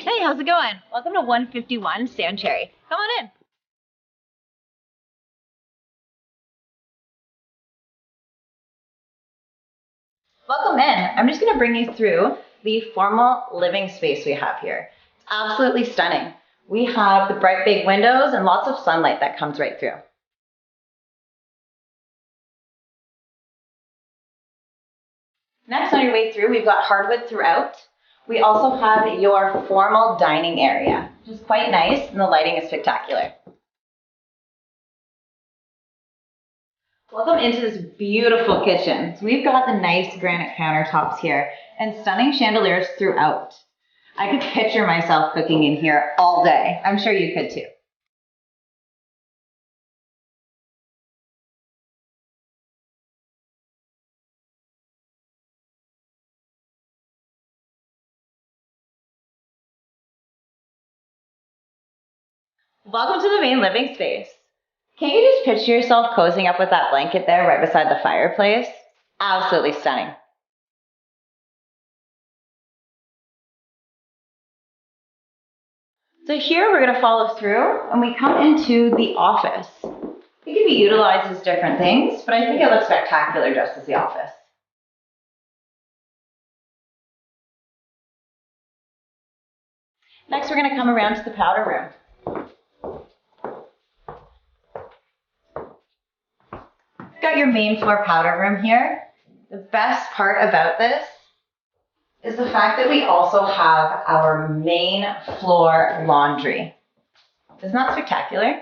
Hey, how's it going? Welcome to 151 Sandcherry. Come on in. Welcome in. I'm just going to bring you through the formal living space we have here. It's absolutely stunning. We have the bright big windows and lots of sunlight that comes right through. Next, on your way through, we've got hardwood throughout. We also have your formal dining area, which is quite nice, and the lighting is spectacular. Welcome into this beautiful kitchen. So we've got the nice granite countertops here and stunning chandeliers throughout. I could picture myself cooking in here all day. I'm sure you could too. Welcome to the main living space. Can't you just picture yourself cozying up with that blanket there right beside the fireplace? Absolutely stunning. So here we're going to follow through and we come into the office. It can be utilized as different things, but I think it looks spectacular just as the office. Next, we're going to come around to the powder room. Got your main floor powder room here. The best part about this is the fact that we also have our main floor laundry. Isn't that spectacular?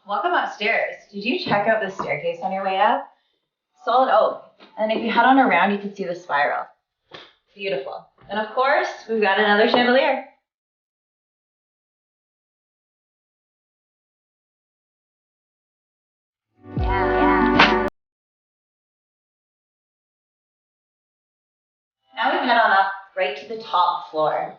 Welcome upstairs. Did you check out the staircase on your way up? Solid oak. And if you head on around, you can see the spiral. Beautiful. And of course, we've got another chandelier. Now we head on up right to the top floor.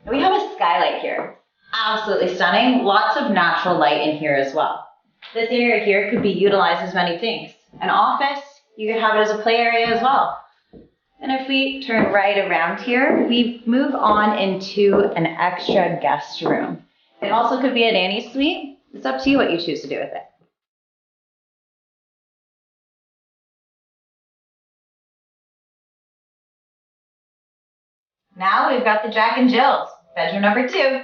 And we have a skylight here. Absolutely stunning. Lots of natural light in here as well. This area here could be utilized as many things. An office, you could have it as a play area as well. And if we turn right around here, we move on into an extra guest room. It also could be a nanny suite. It's up to you what you choose to do with it. Now we've got the Jack and Jill's, bedroom number 2.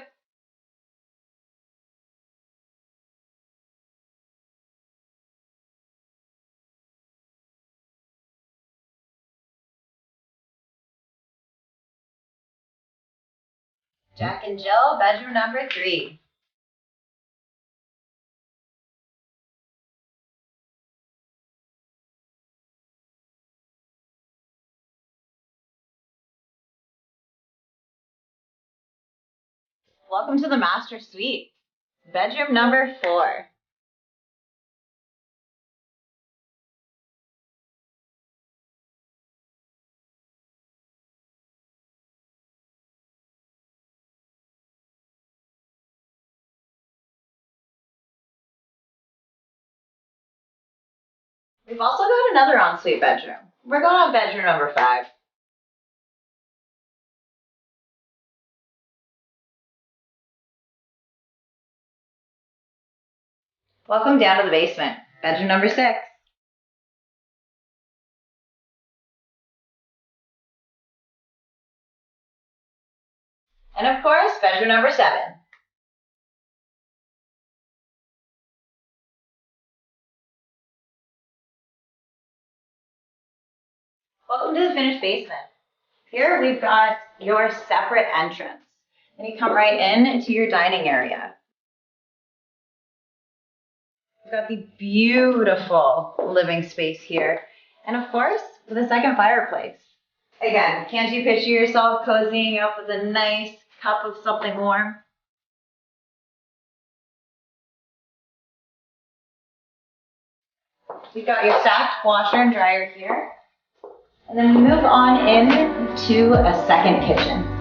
Jack and Jill, bedroom number 3. Welcome to the master suite, bedroom number 4. We've also got another ensuite bedroom. We're going on bedroom number 5. Welcome down to the basement, bedroom number 6. And of course, bedroom number 7. Welcome to the finished basement. Here we've got your separate entrance. And you come right in into your dining area. We've got the beautiful living space here. And of course, with a second fireplace. Again, can't you picture yourself cozying up with a nice cup of something warm? We've got your stacked washer and dryer here. And then we move on into a second kitchen.